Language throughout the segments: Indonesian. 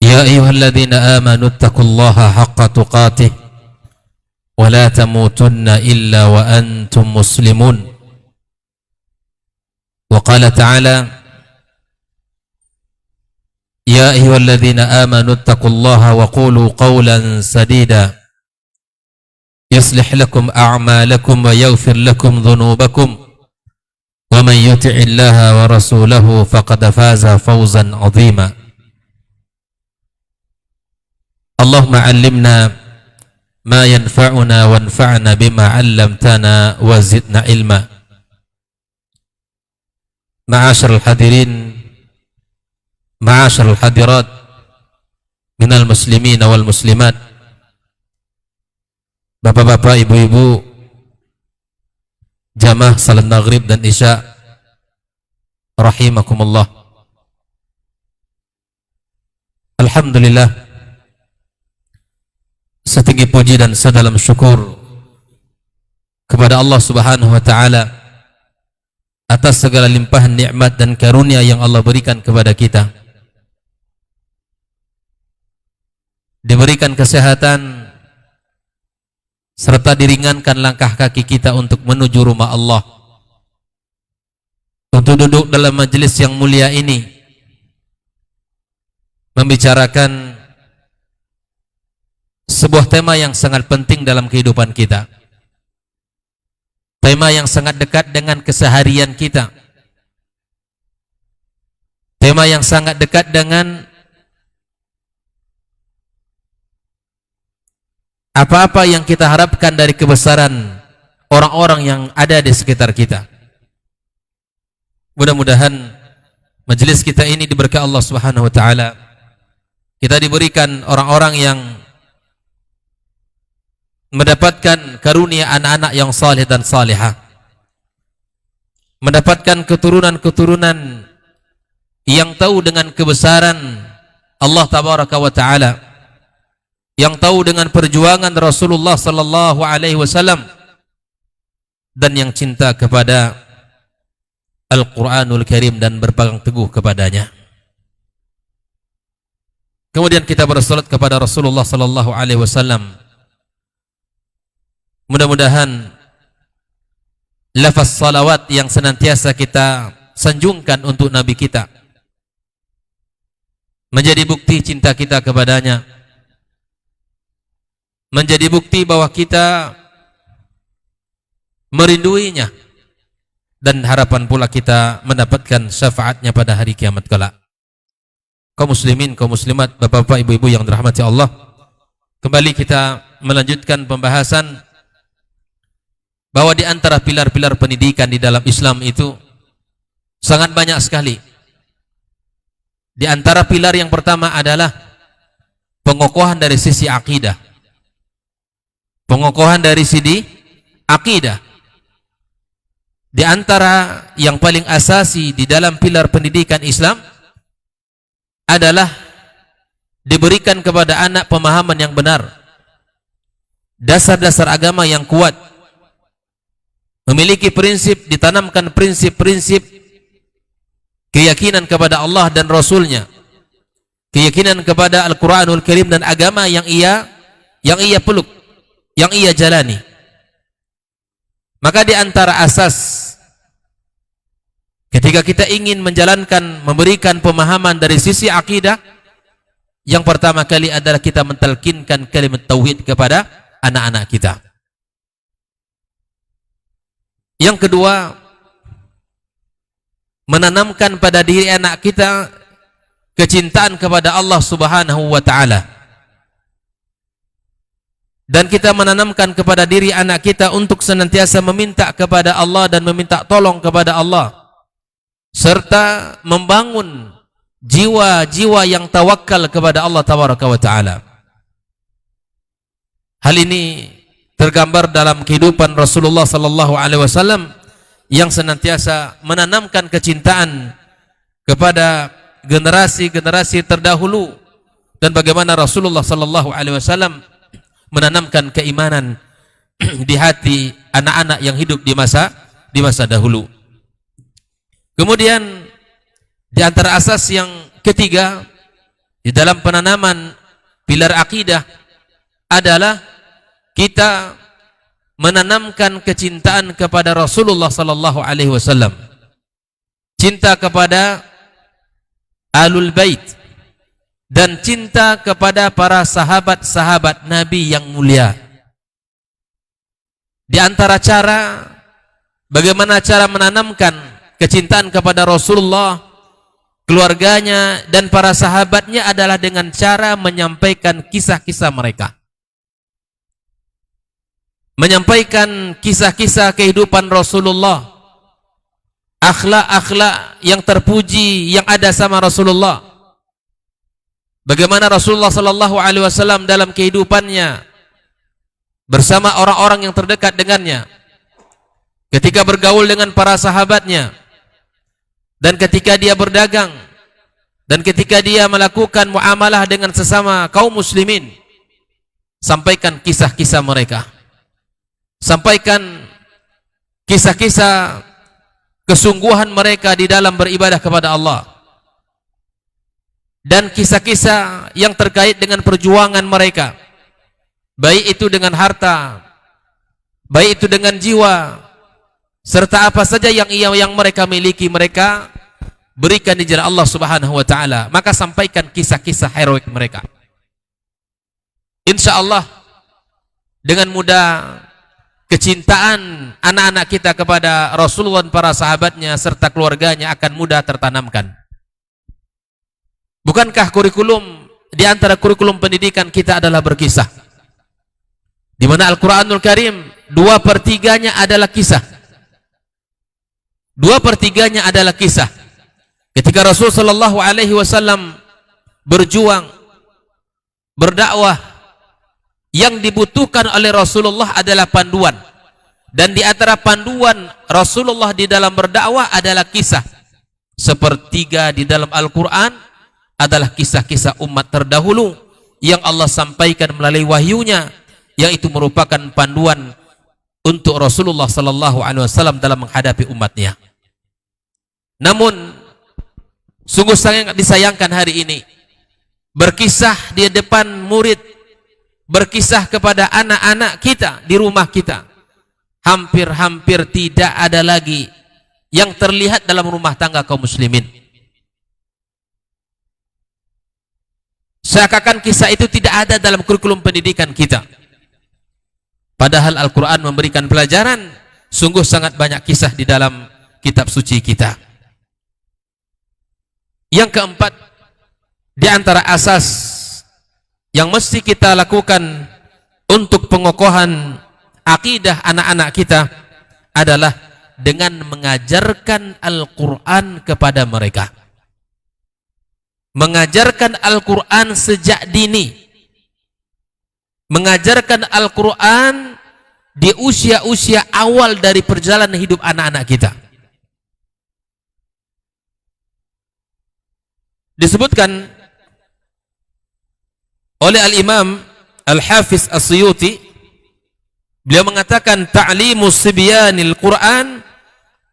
يا أيها الذين آمنوا اتقوا الله حق تقاته ولا تموتن إلا وأنتم مسلمون. وقال تعالى: يا أيها الذين آمنوا اتقوا الله وقولوا قولا سديدا يصلح لكم أعمالكم ويغفر لكم ذنوبكم ومن يطع الله ورسوله فقد فاز فوزا عظيما. اللهم علمنا ما ينفعنا وانفعنا بما علمتنا وزدنا علما. Ma'asyiral hadirin, ma'asyiral hadirat minal muslimin wal muslimat, bapak-bapak, ibu-ibu, jamaah salat maghrib dan isya rahimakumullah. Alhamdulillah, setinggi puji dan sedalam syukur kepada Allah Subhanahu wa taala atas segala limpahan nikmat dan karunia yang Allah berikan kepada kita. Diberikan kesehatan serta diringankan langkah kaki kita untuk menuju rumah Allah, untuk duduk dalam majelis yang mulia ini membicarakan sebuah tema yang sangat penting dalam kehidupan kita, tema yang sangat dekat dengan keseharian kita, tema yang sangat dekat dengan apa-apa yang kita harapkan dari kebesaran orang-orang yang ada di sekitar kita. Mudah-mudahan majelis kita ini diberkahi Allah Subhanahu wa taala. Kita diberikan orang-orang yang mendapatkan karunia anak-anak yang saleh dan salihah, mendapatkan keturunan-keturunan yang tahu dengan kebesaran Allah Tabaraka wa Ta'ala, yang tahu dengan perjuangan Rasulullah sallallahu alaihi wasallam, dan yang cinta kepada Al-Quranul Karim dan berpegang teguh kepadanya. Kemudian kita bersalat kepada Rasulullah sallallahu alaihi wasallam. Mudah-mudahan lafaz salawat yang senantiasa kita sanjungkan untuk Nabi kita menjadi bukti cinta kita kepadanya, menjadi bukti bahwa kita merinduinya, dan harapan pula kita mendapatkan syafaatnya pada hari kiamat kelak. Kaum muslimin, kaum muslimat, bapak-bapak, ibu-ibu yang dirahmati Allah, kembali kita melanjutkan pembahasan bahwa di antara pilar-pilar pendidikan di dalam Islam itu sangat banyak sekali. Di antara pilar yang pertama adalah pengokohan dari sisi akidah. Pengokohan dari sisi akidah. Di antara yang paling asasi di dalam pilar pendidikan Islam adalah diberikan kepada anak pemahaman yang benar, dasar-dasar agama yang kuat, memiliki prinsip, ditanamkan prinsip-prinsip keyakinan kepada Allah dan Rasulnya, keyakinan kepada Al-Quranul Karim dan agama yang ia peluk, yang ia jalani. Maka di antara asas ketika kita ingin menjalankan, memberikan pemahaman dari sisi akidah, yang pertama kali adalah kita mentalkinkan kalimat tauhid kepada anak-anak kita. Yang kedua, menanamkan pada diri anak kita kecintaan kepada Allah Subhanahu wa Ta'ala, dan kita menanamkan kepada diri anak kita untuk senantiasa meminta kepada Allah dan meminta tolong kepada Allah, serta membangun jiwa-jiwa yang tawakal kepada Allah Tabaraka wa Ta'ala. Hal ini tergambar dalam kehidupan Rasulullah sallallahu alaihi wasallam yang senantiasa menanamkan kecintaan kepada generasi-generasi terdahulu, dan bagaimana Rasulullah sallallahu alaihi wasallam menanamkan keimanan di hati anak-anak yang hidup di masa dahulu. Kemudian di antara asas yang ketiga di dalam penanaman pilar akidah adalah kita menanamkan kecintaan kepada Rasulullah sallallahu alaihi wasallam, cinta kepada Ahlul Bait, dan cinta kepada para sahabat-sahabat Nabi yang mulia. Di antara cara bagaimana cara menanamkan kecintaan kepada Rasulullah, keluarganya, dan para sahabatnya adalah dengan cara menyampaikan kisah-kisah mereka. Menyampaikan kisah-kisah kehidupan Rasulullah, akhlak-akhlak yang terpuji yang ada sama Rasulullah. Bagaimana Rasulullah sallallahu alaihi wasallam dalam kehidupannya bersama orang-orang yang terdekat dengannya, ketika bergaul dengan para sahabatnya, dan ketika dia berdagang, dan ketika dia melakukan muamalah dengan sesama kaum muslimin. Sampaikan kisah-kisah mereka, sampaikan kisah-kisah kesungguhan mereka di dalam beribadah kepada Allah, dan kisah-kisah yang terkait dengan perjuangan mereka, baik itu dengan harta, baik itu dengan jiwa, serta apa saja yang mereka miliki, mereka berikan di jalan Allah Subhanahu wa taala. Maka sampaikan kisah-kisah heroik mereka. Insya Allah dengan mudah kecintaan anak-anak kita kepada Rasulullah dan para sahabatnya serta keluarganya akan mudah tertanamkan. Bukankah kurikulum di antara kurikulum pendidikan kita adalah berkisah, di mana Al-Quranul Karim 2/3 adalah kisah. 2/3 adalah kisah. Ketika Rasul sallallahu alaihi wasallam berjuang, berdakwah, yang dibutuhkan oleh Rasulullah adalah panduan. Dan di antara panduan Rasulullah di dalam berdakwah adalah kisah. 1/3 di dalam Al-Quran adalah kisah-kisah umat terdahulu yang Allah sampaikan melalui wahyunya, yang itu merupakan panduan untuk Rasulullah sallallahu alaihi wasallam dalam menghadapi umatnya. Namun sungguh sangat disayangkan hari ini, berkisah di depan murid, berkisah kepada anak-anak kita di rumah kita, hampir-hampir tidak ada lagi yang terlihat dalam rumah tangga kaum muslimin. Seakan-akan kisah itu tidak ada dalam kurikulum pendidikan kita. Padahal Al-Quran memberikan pelajaran, sungguh sangat banyak kisah di dalam kitab suci kita. Yang keempat, di antara asas yang mesti kita lakukan untuk pengokohan akidah anak-anak kita adalah dengan mengajarkan Al-Quran kepada mereka. Mengajarkan Al-Quran sejak dini. Mengajarkan Al-Quran di usia-usia awal dari perjalanan hidup anak-anak kita. Disebutkan oleh Al-Imam Al-Hafiz As-Suyuti, beliau mengatakan ta'limus sibyanil Quran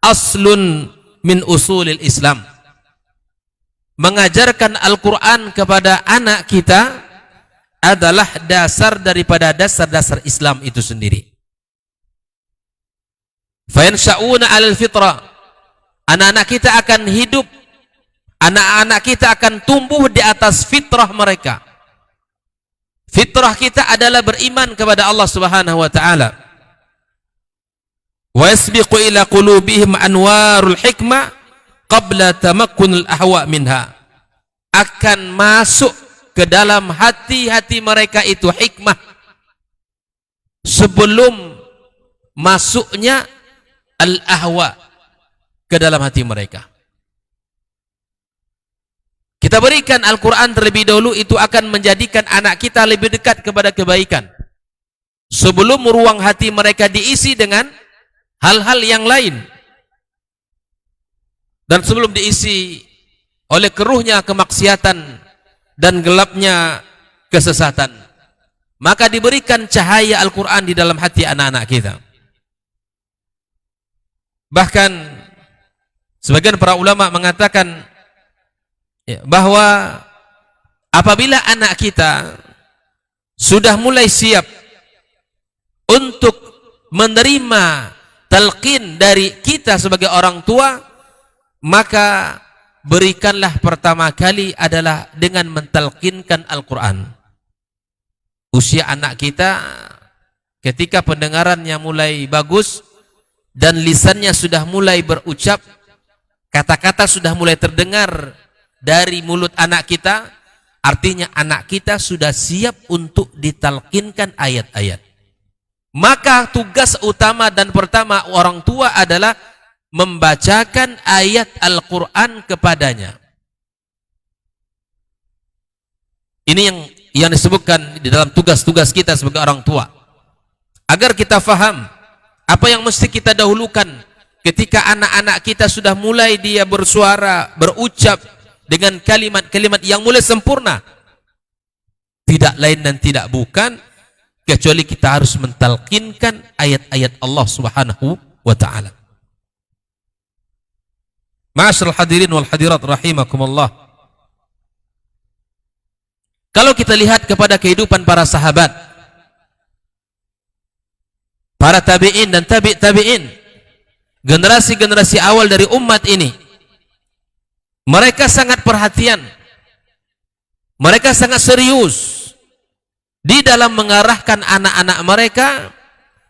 aslun min usulil Islam. Mengajarkan Al-Quran kepada anak kita adalah dasar daripada dasar-dasar Islam itu sendiri. Fa yansha'una 'alal fitrah. Anak-anak kita akan hidup, anak-anak kita akan tumbuh di atas fitrah mereka. Fitrah kita adalah beriman kepada Allah Subhanahu wa taala. Wa yasbiqu ila qulubihim anwarul hikmah qabla tamakkunil ahwa minha. Akan masuk ke dalam hati-hati mereka itu hikmah sebelum masuknya al-ahwa ke dalam hati mereka. Kita berikan Al-Quran terlebih dahulu, itu akan menjadikan anak kita lebih dekat kepada kebaikan sebelum ruang hati mereka diisi dengan hal-hal yang lain, dan sebelum diisi oleh keruhnya kemaksiatan dan gelapnya kesesatan, maka diberikan cahaya Al-Quran di dalam hati anak-anak kita. Bahkan sebagian para ulama mengatakan bahwa apabila anak kita sudah mulai siap untuk menerima talqin dari kita sebagai orang tua, maka berikanlah pertama kali adalah dengan mentalqinkan Al-Quran. Usia anak kita ketika pendengarannya mulai bagus dan lisannya sudah mulai berucap, kata-kata sudah mulai terdengar dari mulut anak kita, artinya anak kita sudah siap untuk ditalqinkan ayat-ayat. Maka tugas utama dan pertama orang tua adalah membacakan ayat Al-Quran kepadanya. Ini yang disebutkan di dalam tugas-tugas kita sebagai orang tua. Agar kita faham apa yang mesti kita dahulukan ketika anak-anak kita sudah mulai dia bersuara, berucap dengan kalimat-kalimat yang mulai sempurna. Tidak lain dan tidak bukan kecuali kita harus mentalqinkan ayat-ayat Allah Subhanahu wa taala. Ma'asyiral hadirin wal hadirat rahimakumullah. Kalau kita lihat kepada kehidupan para sahabat, para tabi'in dan tabi'in, generasi-generasi awal dari umat ini, mereka sangat perhatian, mereka sangat serius di dalam mengarahkan anak-anak mereka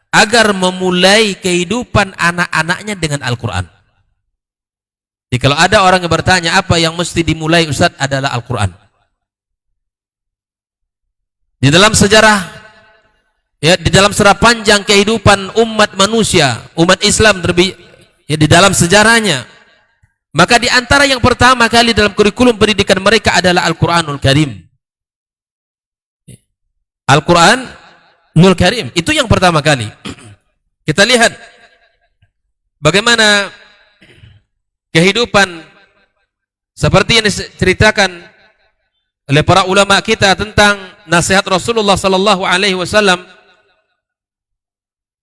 agar memulai kehidupan anak-anaknya dengan Al-Quran. Jadi kalau ada orang yang bertanya apa yang mesti dimulai Ustaz, adalah Al-Quran. Di dalam sejarah, ya, di dalam sejarah panjang kehidupan umat manusia, umat Islam ya, di dalam sejarahnya, maka di antara yang pertama kali dalam kurikulum pendidikan mereka adalah Al-Quranul Karim. Al-Quranul Karim, itu yang pertama kali. Kita lihat bagaimana kehidupan seperti yang diceritakan oleh para ulama kita tentang nasihat Rasulullah sallallahu alaihi wasallam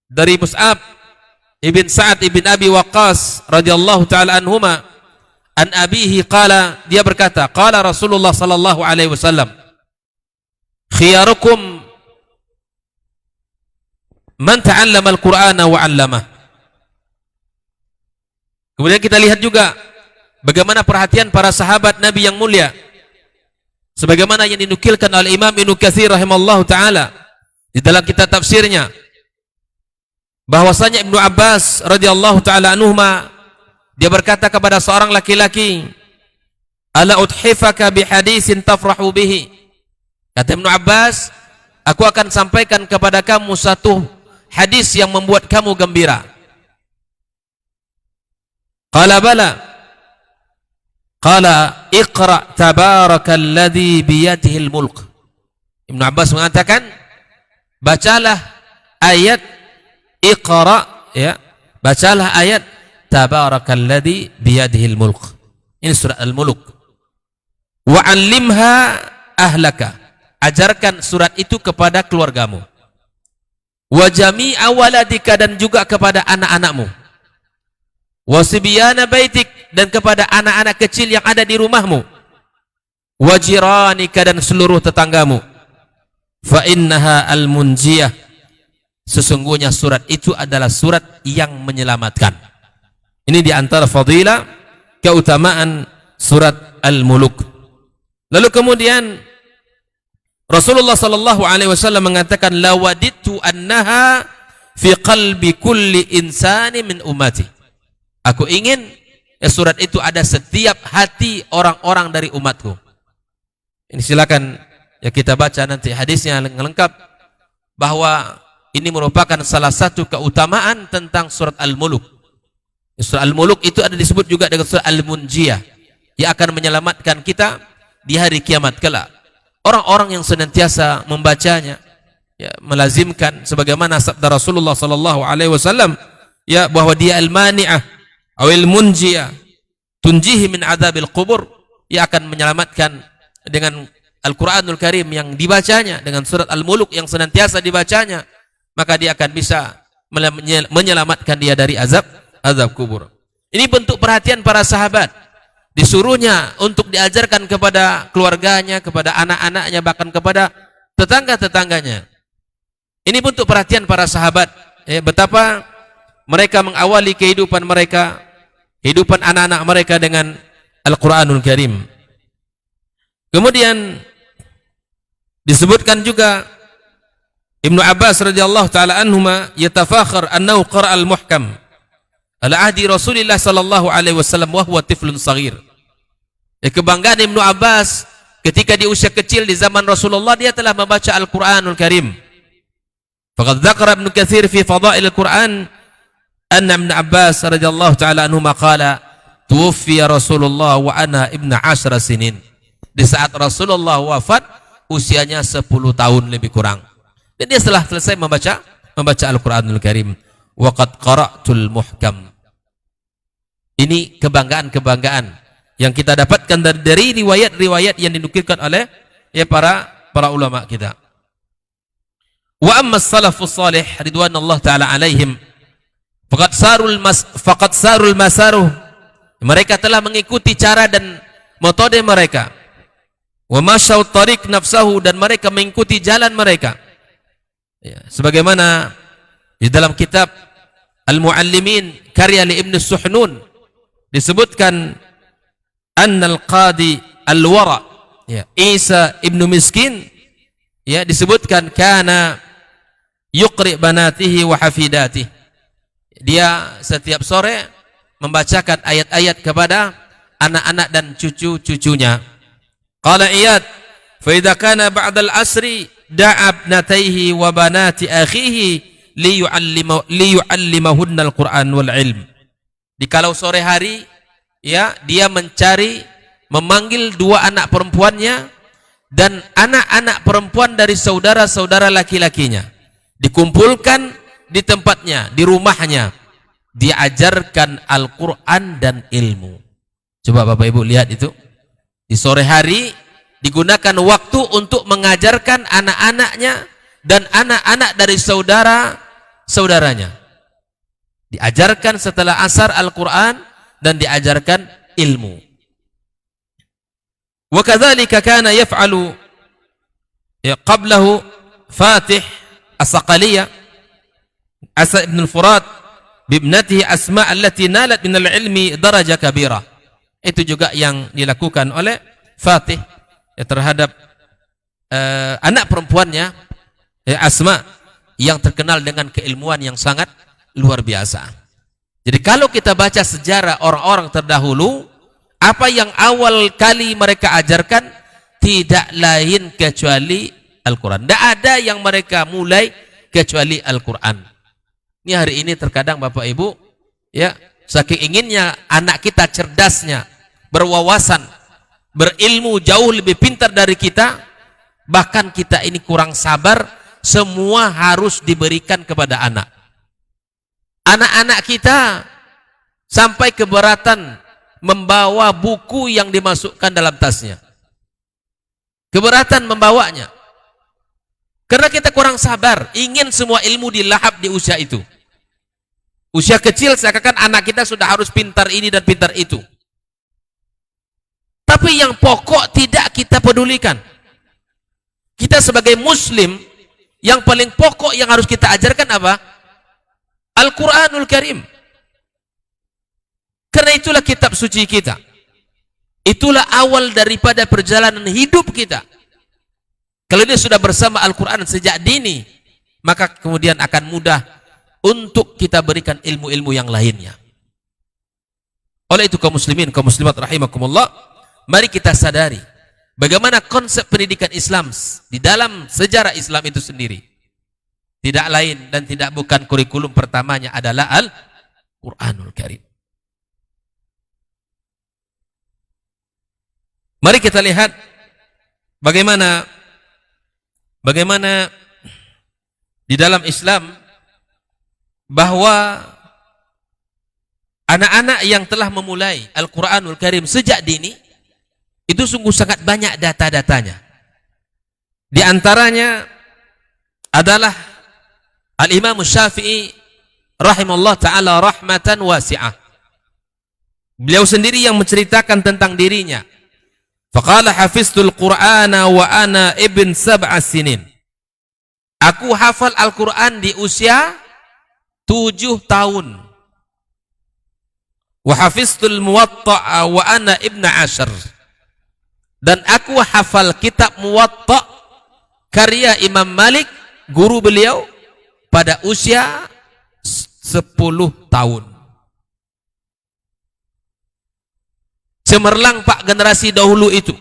dari Mus'ab ibn Sa'ad ibn Abi Waqqas radhiyallahu taala anhuma. An abihi qala, dia berkata, qala Rasulullah sallallahu alaihi wasallam, khiyarukum man ta'allama al-Qur'ana wa 'allamah. Kemudian kita lihat juga bagaimana perhatian para sahabat Nabi yang mulia, sebagaimana yang dinukilkan oleh Imam Ibnu Katsir rahimallahu taala di dalam kitab tafsirnya, bahwasanya Ibnu Abbas radhiyallahu taala anhuma, dia berkata kepada seorang laki-laki, ala udhifaka bihaditsin tafrahu bihi. Kata Ibnu Abbas, aku akan sampaikan kepada kamu satu hadis yang membuat kamu gembira. Qala bala. Qala iqra tabarakalladzi biyadihil mulk. Ibnu Abbas mengatakan, bacalah ayat iqra, ya, bacalah ayat tabarakalladzi biyadihil mulk. Ini surah Al-Mulk. Wa 'allimha ahlaka. Ajarkan surat itu kepada keluargamu. Wa jami'a waladika, dan juga kepada anak-anakmu. Wa sibyana baitik, dan kepada anak-anak kecil yang ada di rumahmu. Wa jiranika, dan seluruh tetanggamu. Fa innaha al-munjiyah. Sesungguhnya surat itu adalah surat yang menyelamatkan. Ini di antara fadilah keutamaan surat Al-Mulk. Lalu kemudian Rasulullah sallallahu alaihi wasallam mengatakan, lawadittu annaha fi qalbi kulli insani min ummati. Aku ingin surat itu ada setiap hati orang-orang dari umatku. Ini silakan ya kita baca nanti hadisnya lengkap, bahwa ini merupakan salah satu keutamaan tentang surat Al-Mulk. Surat Al-Mulk itu ada disebut juga dengan surat Al-Munjiyah, yang akan menyelamatkan kita di hari kiamat kelak. Orang-orang yang senantiasa membacanya, ya, melazimkan sebagaimana sabda Rasulullah sallallahu alaihi wasallam, ya, bahwa dia al-mani'ah awil munjiyah tunjihi min adzabil qubur, ia akan menyelamatkan dengan Al-Quranul Karim yang dibacanya, dengan surat Al-Mulk yang senantiasa dibacanya, maka dia akan bisa menyelamatkan dia dari azab kubur. Ini bentuk perhatian para sahabat disuruhnya untuk diajarkan kepada keluarganya, kepada anak-anaknya, bahkan kepada tetangga-tetangganya. Ini bentuk perhatian para sahabat, betapa mereka mengawali kehidupan mereka, kehidupan anak-anak mereka dengan Al-Quranul Karim. Kemudian disebutkan juga Ibnu Abbas radhiyallahu taala anhuma yatafakhar annahu qara'a al-muhkam ala ahdi Rasulillah sallallahu alaihi wasallam wa huwa tiflun shaghir. Kebanggaan Ibnu Abbas ketika di usia kecil di zaman Rasulullah dia telah membaca Al-Qur'anul Karim. Faqad dzakara Ibnu Katsir fi fadail Al-Qur'an anna Ibnu Abbas radhiyallahu taala anhuma qala tuwfiya Rasulullah wa ana ibnu 10 sinin. Di saat Rasulullah wafat usianya 10 tahun lebih kurang. Dan dia setelah selesai membaca Al-Qur'anul Karim. Waqad qara'tul muhkam. Ini kebanggaan-kebanggaan yang kita dapatkan dari riwayat-riwayat yang dinukilkan oleh para ulama kita. Wa amma salafus salih ridwanullah taala alaihim faqad sarul masaruh. Mereka telah mengikuti cara dan metode mereka. Wa masyaw tariq nafsahu, dan mereka mengikuti jalan mereka. Ya, sebagaimana di dalam kitab Al-Muallimin karya li Ibn Suhnun disebutkan annal qadi al-wara, ya, Isa ibnu Miskin, ya, disebutkan kana yuqri banatihi wa hafidatih. Dia setiap sore membacakan ayat-ayat kepada anak-anak dan cucu-cucunya. Qala Iyad fa idza kana ba'da al-asri da'a ibnatayhi wa banati akhihi liyu'allimahunna al-Qur'an wal ilm. Di kalau sore hari, ya, dia memanggil 2 anak perempuannya dan anak-anak perempuan dari saudara-saudara laki-lakinya, dikumpulkan di tempatnya, di rumahnya, diajarkan Al-Quran dan ilmu. Coba Bapak Ibu lihat itu, di sore hari digunakan waktu untuk mengajarkan anak-anaknya dan anak-anak dari saudara-saudaranya. Diajarkan setelah asar Al-Quran dan diajarkan ilmu. Wa kadzalika kana yaf'alu qablahu Fatih As-Saqaliyah Asa ibn al-Furat bibnatihi Asma allati nalat min al-ilmi darajah kabira. Itu juga yang dilakukan oleh Fatih, ya, terhadap anak perempuannya, ya, Asma, yang terkenal dengan keilmuan yang sangat luar biasa. Jadi kalau kita baca sejarah orang-orang terdahulu, apa yang awal kali mereka ajarkan tidak lain kecuali Al-Quran. Tidak ada yang mereka mulai kecuali Al-Quran. Ini hari ini terkadang Bapak Ibu, ya, saking inginnya anak kita cerdasnya, berwawasan, berilmu jauh lebih pintar dari kita, bahkan kita ini kurang sabar, semua harus diberikan kepada anak. Anak-anak kita sampai keberatan membawa buku yang dimasukkan dalam tasnya. Keberatan membawanya. Karena kita kurang sabar, ingin semua ilmu dilahap di usia itu. Usia kecil seakan-akan anak kita sudah harus pintar ini dan pintar itu. Tapi yang pokok tidak kita pedulikan. Kita sebagai muslim, yang paling pokok yang harus kita ajarkan apa? Al-Quranul Karim. Karena itulah kitab suci kita. Itulah awal daripada perjalanan hidup kita. Kalau dia sudah bersama Al-Quran sejak dini, maka kemudian akan mudah untuk kita berikan ilmu-ilmu yang lainnya. Oleh itu kaum muslimin, kaum muslimat rahimakumullah, mari kita sadari bagaimana konsep pendidikan Islam di dalam sejarah Islam itu sendiri. Tidak lain dan tidak bukan kurikulum pertamanya adalah Al-Quranul Karim. Mari kita lihat bagaimana di dalam Islam bahwa anak-anak yang telah memulai Al-Quranul Karim sejak dini itu sungguh sangat banyak data-datanya. Di antaranya adalah Al-Imam Syafi'i rahimahullah ta'ala rahmatan wasi'ah. Beliau sendiri yang menceritakan tentang dirinya. Faqala hafiztul Qur'ana wa ana ibn sab'a sinin. Aku hafal Al-Quran di usia 7 tahun. Wa hafiztul Muwatta'a wa ana ibn 10. Dan aku hafal kitab Muwatta' karya Imam Malik, guru beliau, pada usia 10 tahun. Cemerlang Pak generasi dahulu itu.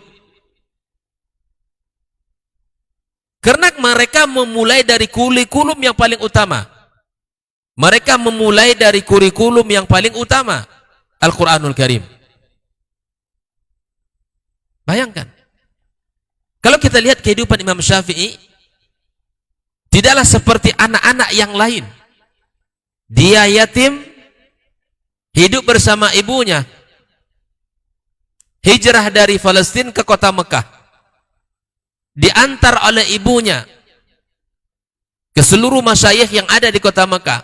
Karena mereka memulai dari kurikulum yang paling utama. Mereka memulai dari kurikulum yang paling utama, Al-Quranul Karim. Bayangkan. Kalau kita lihat kehidupan Imam Syafi'i, tidaklah seperti anak-anak yang lain. Dia yatim, hidup bersama ibunya, hijrah dari Palestina ke kota Mekah, diantar oleh ibunya ke seluruh masyayikh yang ada di kota Mekah.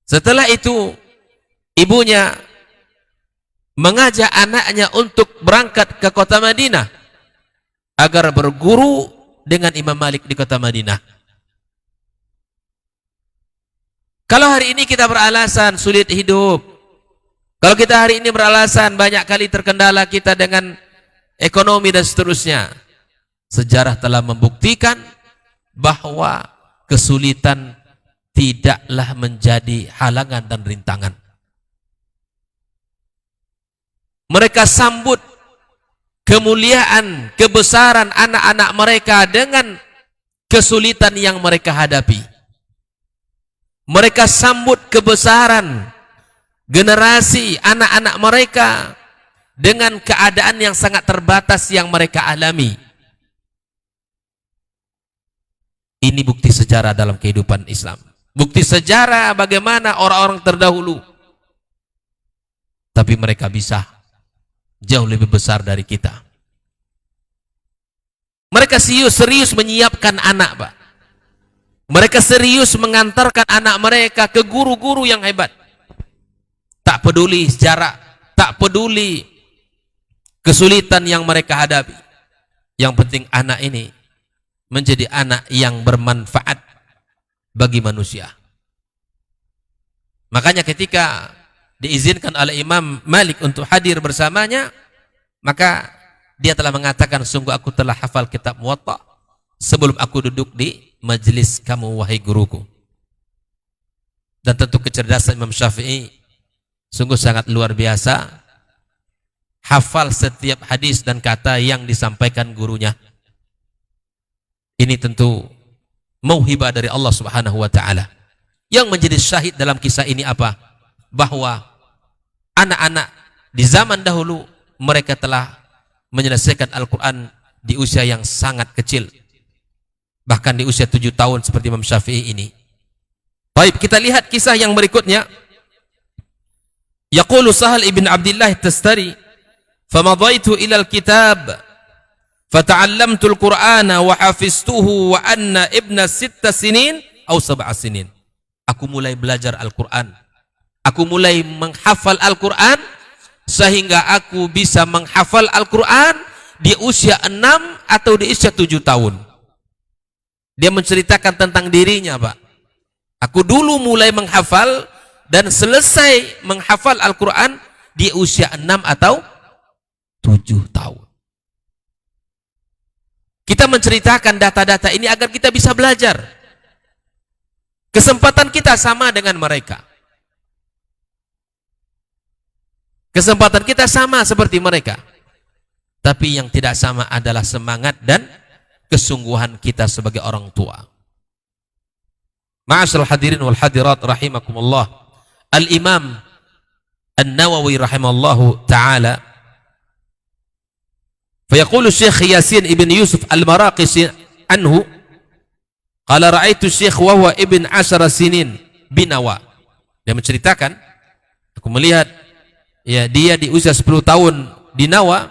Setelah itu ibunya mengajak anaknya untuk berangkat ke kota Madinah agar berguru dengan Imam Malik di kota Madinah. Kalau hari ini kita beralasan sulit hidup, kalau kita hari ini beralasan banyak kali terkendala kita dengan ekonomi dan seterusnya, sejarah telah membuktikan bahwa kesulitan tidaklah menjadi halangan dan rintangan. Mereka sambut kemuliaan, kebesaran anak-anak mereka dengan kesulitan yang mereka hadapi. Mereka sambut kebesaran generasi anak-anak mereka dengan keadaan yang sangat terbatas yang mereka alami. Ini bukti sejarah dalam kehidupan Islam. Bukti sejarah bagaimana orang-orang terdahulu. Tapi mereka bisa jauh lebih besar dari kita. Mereka serius menyiapkan anak, Pak. Mereka serius mengantarkan anak mereka ke guru-guru yang hebat. Tak peduli jarak, tak peduli kesulitan yang mereka hadapi. Yang penting anak ini menjadi anak yang bermanfaat bagi manusia. Makanya ketika diizinkan oleh Imam Malik untuk hadir bersamanya, maka dia telah mengatakan, sungguh aku telah hafal kitab Muwatta sebelum aku duduk di majelis kamu, wahai guruku. Dan tentu kecerdasan Imam Syafi'i sungguh sangat luar biasa, hafal setiap hadis dan kata yang disampaikan gurunya. Ini tentu mauhibah dari Allah Subhanahu wa taala. Yang menjadi syahid dalam kisah ini apa? Bahwa anak-anak di zaman dahulu mereka telah menyelesaikan Al-Quran di usia yang sangat kecil, bahkan di usia 7 tahun seperti Imam Syafi'i ini. Baik, kita lihat kisah yang berikutnya. Yaqulu Sahal ibn Abdullah Tastari, famadaitu ila al-kitab fata'allamtu al-Qur'ana wa hafiztuhu wa anna ibna 6 sinin atau 7 sinin. Aku mulai belajar Al-Quran, aku mulai menghafal Al-Quran sehingga aku bisa menghafal Al-Quran di usia 6 atau di usia 7 tahun. Dia menceritakan tentang dirinya, Pak. Aku dulu mulai menghafal dan selesai menghafal Al-Quran di usia 6 atau 7 tahun. Kita menceritakan data-data ini agar kita bisa belajar. Kesempatan kita sama dengan mereka. Kesempatan kita sama seperti mereka. Tapi yang tidak sama adalah semangat dan kesungguhan kita sebagai orang tua. Ma'asyiral hadirin wal hadirat rahimakumullah. Al-Imam An-Nawawi rahimallahu ta'ala, fayaqulu Syekh Yasin ibn Yusuf Al-Maraqisi anhu, qala ra'aitu Syekh wa huwa ibn 10 sinin binawa. Dia menceritakan, aku melihat ya dia di usia 10 tahun di Nawa,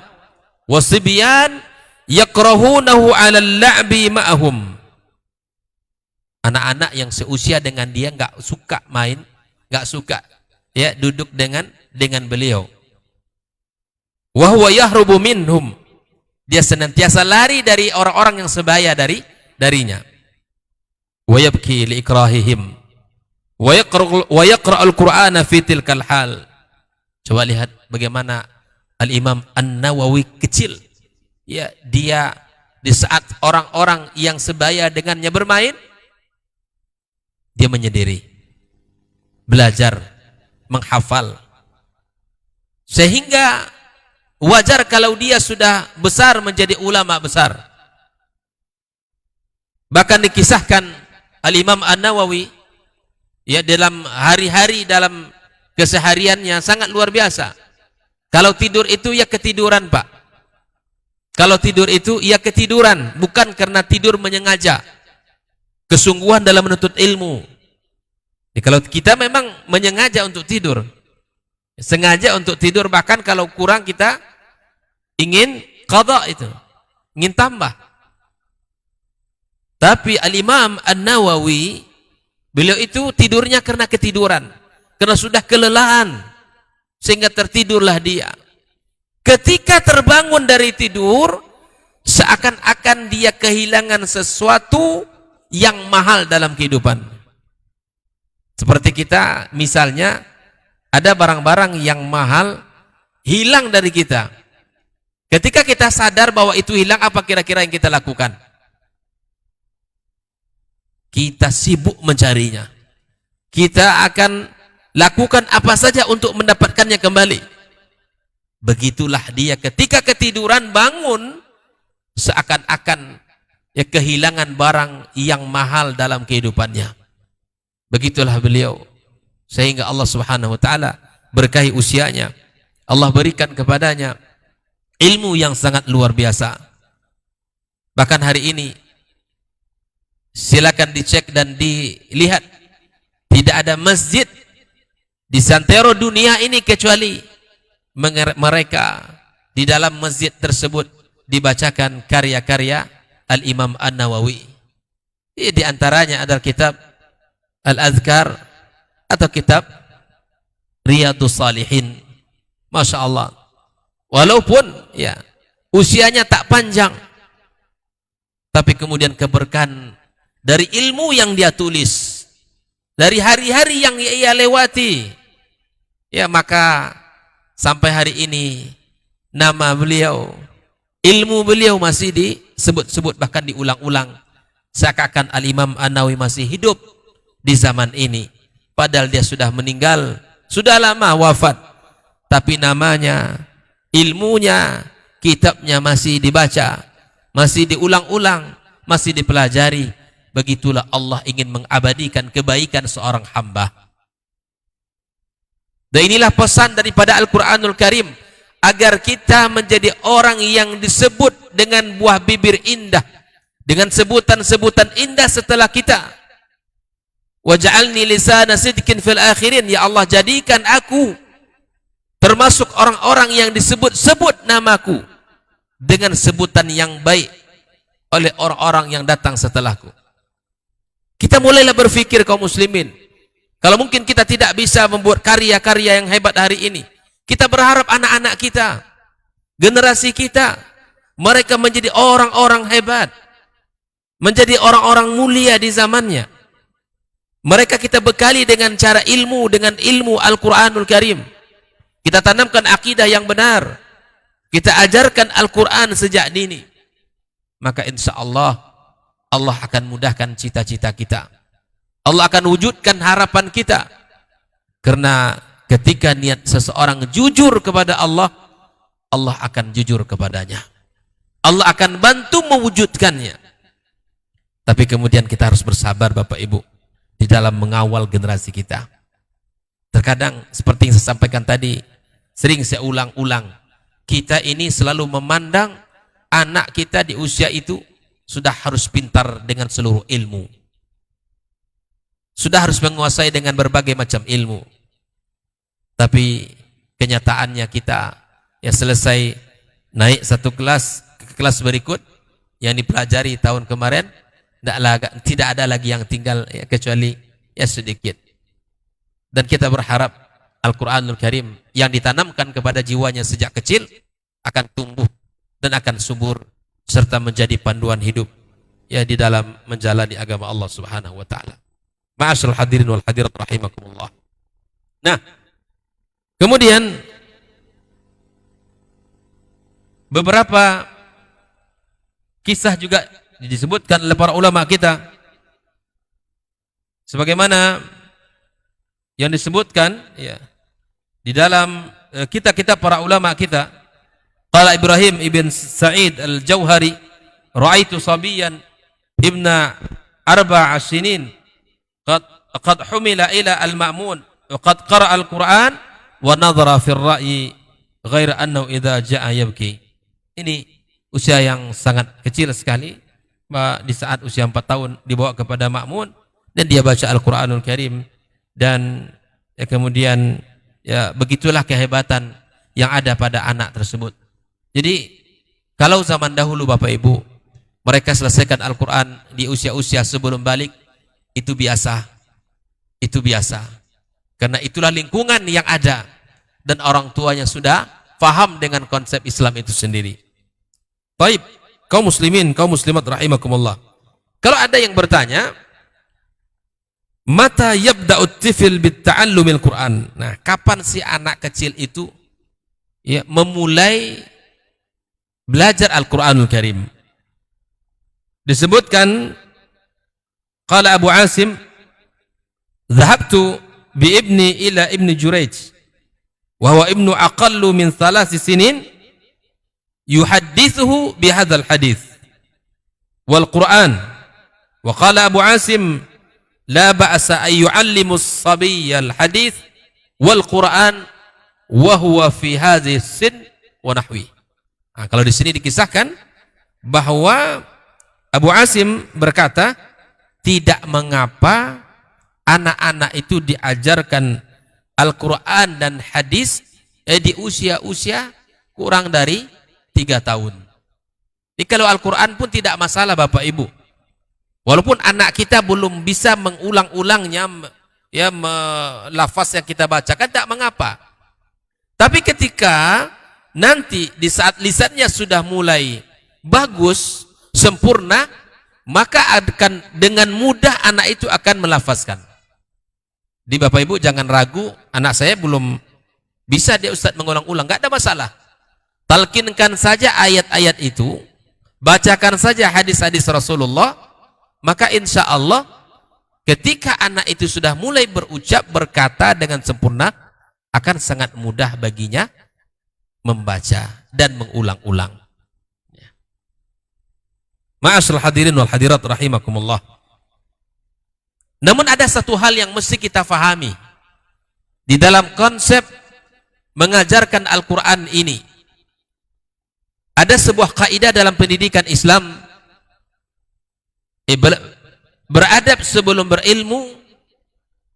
wasibyan yakrahunahu 'ala al-la'bi ma'ahum. Anak-anak yang seusia dengan dia enggak suka main, enggak suka ya duduk dengan dengan beliau. Wa huwa yahrubu minhum. Dia senantiasa lari dari orang-orang yang sebaya darinya. Wa yabki li ikrahihim wa yaqra al-Qur'ana fi tilkal hal. Coba lihat bagaimana Al-Imam An-Nawawi kecil. Ya, dia di saat orang-orang yang sebaya dengannya bermain, dia menyendiri, belajar, menghafal. Sehingga wajar kalau dia sudah besar menjadi ulama besar. Bahkan dikisahkan Al-Imam An-Nawawi, ya, dalam hari-hari, dalam kesehariannya sangat luar biasa. Kalau tidur itu ya ketiduran, Pak. Kalau tidur itu ya ketiduran, bukan karena tidur menyengaja. Kesungguhan dalam menuntut ilmu. Ya, kalau kita memang menyengaja untuk tidur, sengaja untuk tidur, bahkan kalau kurang kita ingin qadha itu, ingin tambah. Tapi Al-Imam An-Nawawi, beliau itu tidurnya karena ketiduran, karena sudah kelelahan, sehingga tertidurlah dia. Ketika terbangun dari tidur, seakan-akan dia kehilangan sesuatu yang mahal dalam kehidupan. Seperti kita, misalnya, ada barang-barang yang mahal hilang dari kita. Ketika kita sadar bahwa itu hilang, apa kira-kira yang kita lakukan? Kita sibuk mencarinya. Kita akan lakukan apa saja untuk mendapatkannya kembali. Begitulah dia ketika ketiduran, bangun, seakan-akan ya kehilangan barang yang mahal dalam kehidupannya. Begitulah beliau. Sehingga Allah Subhanahu wa taala berkahi usianya. Allah berikan kepadanya ilmu yang sangat luar biasa. Bahkan hari ini silakan dicek dan dilihat, tidak ada masjid di santero dunia ini kecuali mereka di dalam masjid tersebut dibacakan karya-karya Al-Imam An-Nawawi. Di antaranya adalah kitab Al-Azkar atau kitab Riyadhus Shalihin. Masya Allah, walaupun ya usianya tak panjang, tapi kemudian keberkahan dari ilmu yang dia tulis, dari hari-hari yang ia lewati, ya, maka sampai hari ini nama beliau, ilmu beliau masih disebut-sebut, bahkan diulang-ulang, seakan-akan Al-Imam An-Nawawi masih hidup di zaman ini. Padahal dia sudah meninggal, sudah lama wafat, tapi namanya, ilmunya, kitabnya masih dibaca, masih diulang-ulang, masih dipelajari. Begitulah Allah ingin mengabadikan kebaikan seorang hamba. Dan inilah pesan daripada Al-Quranul Karim, agar kita menjadi orang yang disebut dengan buah bibir indah, dengan sebutan-sebutan indah setelah kita. Waj'alni lisana sidqin fil akhirin. Ya Allah, jadikan aku termasuk orang-orang yang disebut-sebut namaku dengan sebutan yang baik oleh orang-orang yang datang setelahku. Kita mulailah berpikir, kaum muslimin, kalau mungkin kita tidak bisa membuat karya-karya yang hebat hari ini, kita berharap anak-anak kita, generasi kita, mereka menjadi orang-orang hebat, menjadi orang-orang mulia di zamannya. Mereka kita bekali dengan cara ilmu, dengan ilmu Al-Quranul Karim. Kita tanamkan akidah yang benar. Kita ajarkan Al-Quran sejak dini. Maka insya Allah, Allah akan mudahkan cita-cita kita. Allah akan wujudkan harapan kita. Karena ketika niat seseorang jujur kepada Allah, Allah akan jujur kepadanya. Allah akan bantu mewujudkannya. Tapi kemudian kita harus bersabar, Bapak Ibu, di dalam mengawal generasi kita. Terkadang seperti yang saya sampaikan tadi, sering saya ulang-ulang, kita ini selalu memandang anak kita di usia itu sudah harus pintar dengan seluruh ilmu, sudah harus menguasai dengan berbagai macam ilmu. Tapi kenyataannya kita ya selesai naik satu kelas ke kelas berikut, yang dipelajari tahun kemarin tidak ada lagi yang tinggal ya, kecuali ya sedikit. Dan kita berharap Al-Quranul Karim yang ditanamkan kepada jiwanya sejak kecil akan tumbuh dan akan subur serta menjadi panduan hidup ya di dalam menjalani agama Allah Subhanahu wa taala. Ma'asyiral hadirin wal hadirat rahimakumullah. Nah, kemudian beberapa kisah juga disebutkan oleh para ulama kita sebagaimana yang disebutkan ya di dalam kitab-kitab para ulama kita. Qala Ibrahim ibn Sa'id al-Jauhari, ra'aitu sabiyan ibna arba'a sinin qad humila ila al-ma'mun wa qad qara'a al-Qur'an wa nadhara fi ar-ra'yi ghaira annahu idza ja'a yabki. Ini usia yang sangat kecil sekali, di saat usia 4 tahun dibawa kepada Ma'mun dan dia baca Al-Qur'anul Karim dan ya, kemudian ya begitulah kehebatan yang ada pada anak tersebut. Jadi kalau zaman dahulu Bapak Ibu mereka selesaikan Al-Quran di usia-usia sebelum balik, itu biasa. Itu biasa. Karena itulah lingkungan yang ada dan orang tuanya sudah paham dengan konsep Islam itu sendiri. Baik, kaum muslimin, kaum muslimat rahimakumullah. Kalau ada yang bertanya, mata yabda'ut tifil bitta'allumil Quran. Nah, kapan si anak kecil itu ya memulai belajar Al-Quranul Karim? Disebutkan qala Abu Asim, dhahabtu bi ibni ila ibni Jurayj wa huwa ibnu aqallu min 3 sinin yuhaddithuhu bi hadzal hadits wal Quran. Wa qala Abu Asim la ba'sa ay yu'allimu as-sabiyya al-hadits wal Quran wa huwa fi hadhihi sin wa nahwi. Nah, kalau di sini dikisahkan bahwa Abu Asim berkata, tidak mengapa anak-anak itu diajarkan Al-Quran dan hadis di usia-usia kurang dari 3 tahun. Jadi kalau Al-Quran pun tidak masalah Bapak Ibu. Walaupun anak kita belum bisa mengulang-ulangnya, ya lafaz yang kita bacakan, tak mengapa. Tapi ketika nanti di saat lisannya sudah mulai bagus, sempurna, maka akan dengan mudah anak itu akan melafazkan. Di Bapak Ibu jangan ragu, anak saya belum bisa dia Ustaz mengulang-ulang, enggak ada masalah. Talkinkan saja ayat-ayat itu, bacakan saja hadis-hadis Rasulullah, maka insya Allah ketika anak itu sudah mulai berucap, berkata dengan sempurna, akan sangat mudah baginya membaca dan mengulang-ulang. Ma'asyiral hadirin wal hadirat rahimakumullah. Namun ada satu hal yang mesti kita fahami di dalam konsep mengajarkan Al-Quran ini. Ada sebuah kaidah dalam pendidikan Islam, beradab sebelum berilmu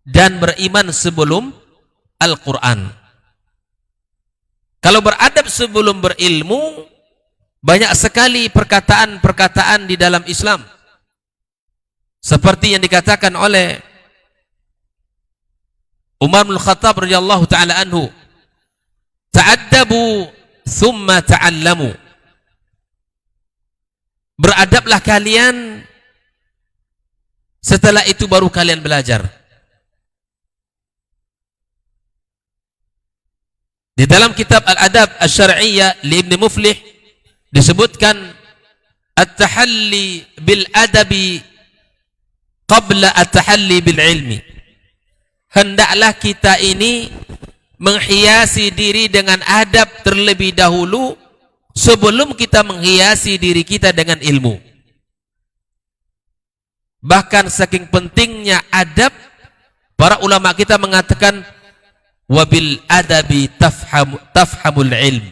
dan beriman sebelum Al-Quran. Kalau beradab sebelum berilmu, banyak sekali perkataan-perkataan di dalam Islam seperti yang dikatakan oleh Umar bin Khattab radhiyallahu taala anhu, ta'addabu thumma ta'allamu. Beradablah kalian, setelah itu baru kalian belajar. Di dalam kitab Al-Adab Asy-Syar'iyyah li Ibnu Muflih disebutkan at-tahalli bil adabi qabla at-tahalli bil ilmi. Hendaklah kita ini menghiasi diri dengan adab terlebih dahulu sebelum kita menghiasi diri kita dengan ilmu. Bahkan saking pentingnya adab, para ulama kita mengatakan wabil adabi tafhamul ilm.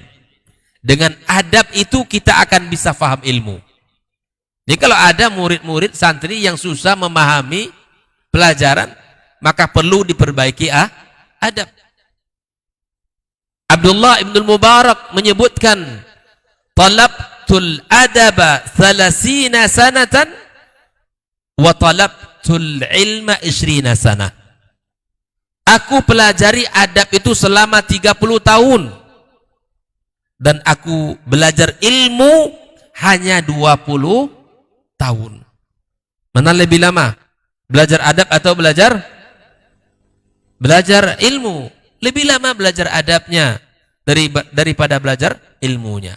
Dengan adab itu kita akan bisa faham ilmu. Jadi kalau ada murid-murid santri yang susah memahami pelajaran, maka perlu diperbaiki adab. Abdullah ibn Mubarak menyebutkan, talabtul adaba 30 sanatan wa talabtul ilma 20 sanah. Aku pelajari adab itu selama 30 tahun. Dan aku belajar ilmu hanya 20 tahun. Mana lebih lama? Belajar adab atau belajar ilmu? Lebih lama belajar adabnya daripada belajar ilmunya.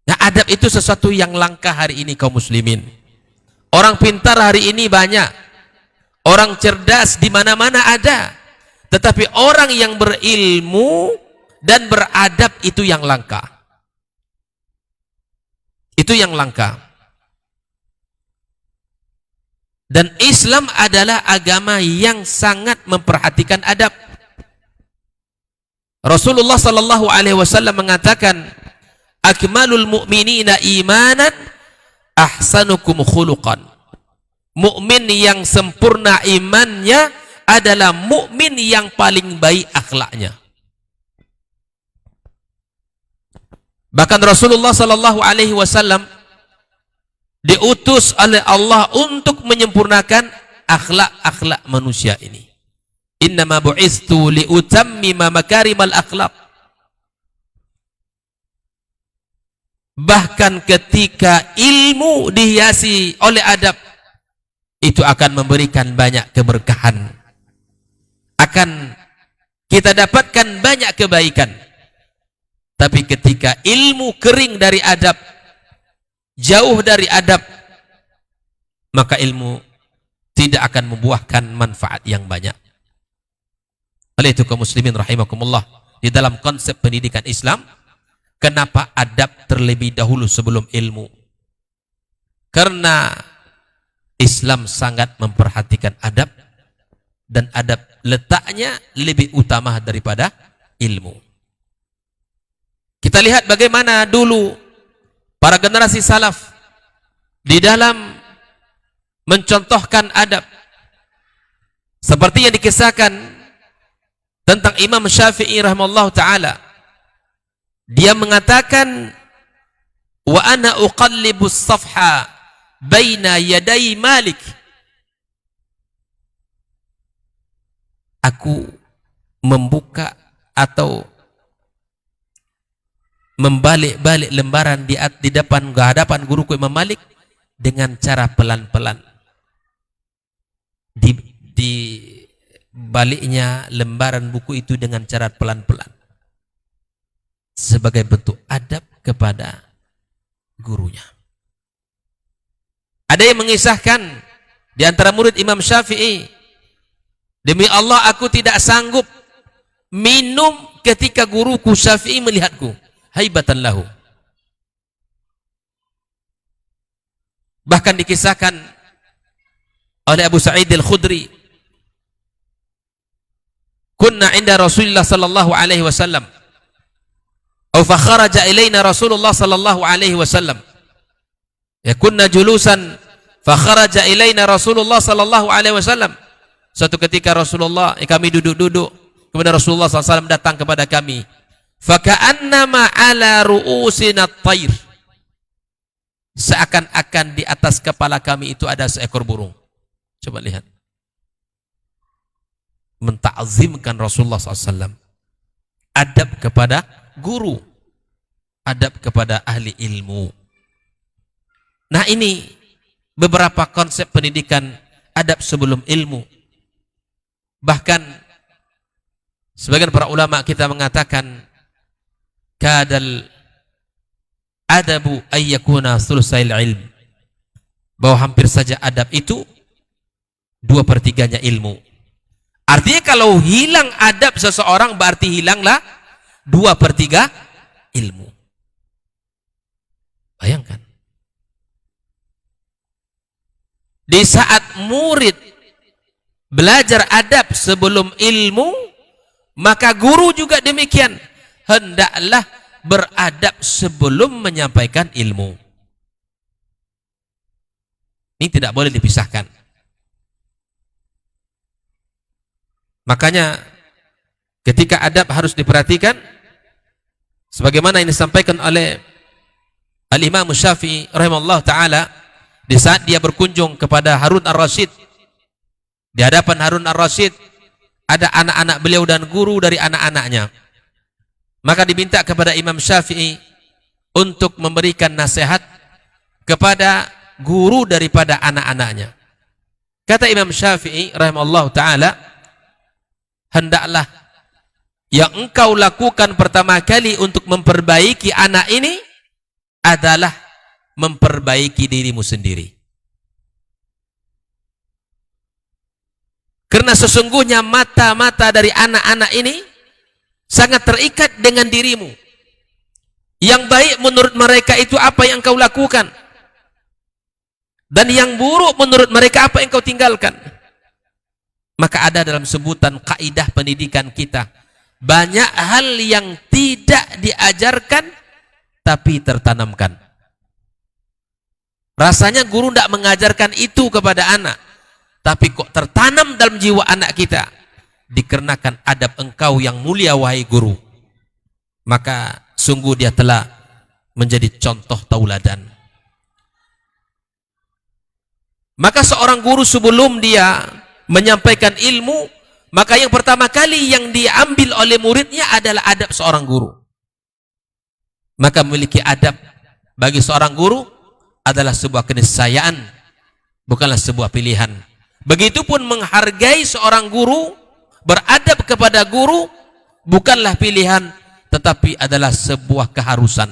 Nah, adab itu sesuatu yang langka hari ini kaum muslimin. Orang pintar hari ini banyak. Orang cerdas di mana-mana ada. Tetapi orang yang berilmu dan beradab itu yang langka. Itu yang langka. Dan Islam adalah agama yang sangat memperhatikan adab. Rasulullah sallallahu alaihi wasallam mengatakan, "Akmalul mu'minina imanan ahsanukum khuluqan." Mukmin yang sempurna imannya adalah mukmin yang paling baik akhlaknya. Bahkan Rasulullah sallallahu alaihi wasallam diutus oleh Allah untuk menyempurnakan akhlak-akhlak manusia ini. Innama bu'istu liutammima makarimal akhlaq. Bahkan ketika ilmu dihiasi oleh adab, itu akan memberikan banyak keberkahan. Akan kita dapatkan banyak kebaikan. Tapi ketika ilmu kering dari adab, jauh dari adab, maka ilmu tidak akan membuahkan manfaat yang banyak. Oleh itu kaum muslimin rahimakumullah, di dalam konsep pendidikan Islam, kenapa adab terlebih dahulu sebelum ilmu? Karena Islam sangat memperhatikan adab, dan adab letaknya lebih utama daripada ilmu. Kita lihat bagaimana dulu para generasi salaf di dalam mencontohkan adab. Seperti yang dikisahkan tentang Imam Syafi'i rahimahullah ta'ala. Dia mengatakan, "Wa ana uqallibus safha baina yaday Malik." Aku membuka atau membalik-balik lembaran di hadapan guruku Imam Malik dengan cara pelan-pelan. Di baliknya lembaran buku itu dengan cara pelan-pelan, sebagai bentuk adab kepada gurunya. Ada yang mengisahkan di antara murid Imam Syafi'i, "Demi Allah aku tidak sanggup minum ketika guruku Syafi'i melihatku, haibatan lahu." Bahkan dikisahkan oleh Abu Sa'id Al-Khudri, "Kunna 'inda Rasulullah sallallahu alaihi wasallam, aw fa kharaja ilaina Rasulullah sallallahu alaihi wasallam. Ya kunna julusan fa kharaja ilaina Rasulullah sallallahu alaihi wasallam." Suatu ketika kami duduk-duduk, kemudian Rasulullah SAW datang kepada kami. Faka'annama ala ru'usina at-tayr. Seakan-akan di atas kepala kami itu ada seekor burung. Coba lihat. Menta'zimkan Rasulullah SAW. Adab kepada guru. Adab kepada ahli ilmu. Nah, ini beberapa konsep pendidikan adab sebelum ilmu. Bahkan sebagian para ulama kita mengatakan, kadal adabu ayyakuna thulutsail ilm, bahwa hampir saja adab itu 2/3-nya ilmu. Artinya kalau hilang adab seseorang, berarti hilanglah 2/3 ilmu. Bayangkan, di saat murid belajar adab sebelum ilmu, maka guru juga demikian, hendaklah beradab sebelum menyampaikan ilmu. Ini tidak boleh dipisahkan. Makanya ketika adab harus diperhatikan, sebagaimana yang disampaikan oleh Al-Imam Syafi'i rahimahullah ta'ala di saat dia berkunjung kepada Harun Ar-Rasyid. Di hadapan Harun Ar-Rasyid ada anak-anak beliau dan guru dari anak-anaknya. Maka diminta kepada Imam Syafi'i untuk memberikan nasihat kepada guru daripada anak-anaknya. Kata Imam Syafi'i rahimahullah ta'ala, hendaklah yang engkau lakukan pertama kali untuk memperbaiki anak ini adalah memperbaiki dirimu sendiri. Karena sesungguhnya mata-mata dari anak-anak ini sangat terikat dengan dirimu. Yang baik menurut mereka itu apa yang kau lakukan, dan yang buruk menurut mereka apa yang kau tinggalkan. Maka ada dalam sebutan kaidah pendidikan kita, banyak hal yang tidak diajarkan tapi tertanamkan. Rasanya guru tidak mengajarkan itu kepada anak, tapi kok tertanam dalam jiwa anak kita. Dikarenakan adab engkau yang mulia wahai guru, maka sungguh dia telah menjadi contoh tauladan. Maka seorang guru sebelum dia menyampaikan ilmu, maka yang pertama kali yang diambil oleh muridnya adalah adab seorang guru. Maka memiliki adab bagi seorang guru adalah sebuah keniscayaan, bukanlah sebuah pilihan. Begitupun menghargai seorang guru, beradab kepada guru bukanlah pilihan, tetapi adalah sebuah keharusan.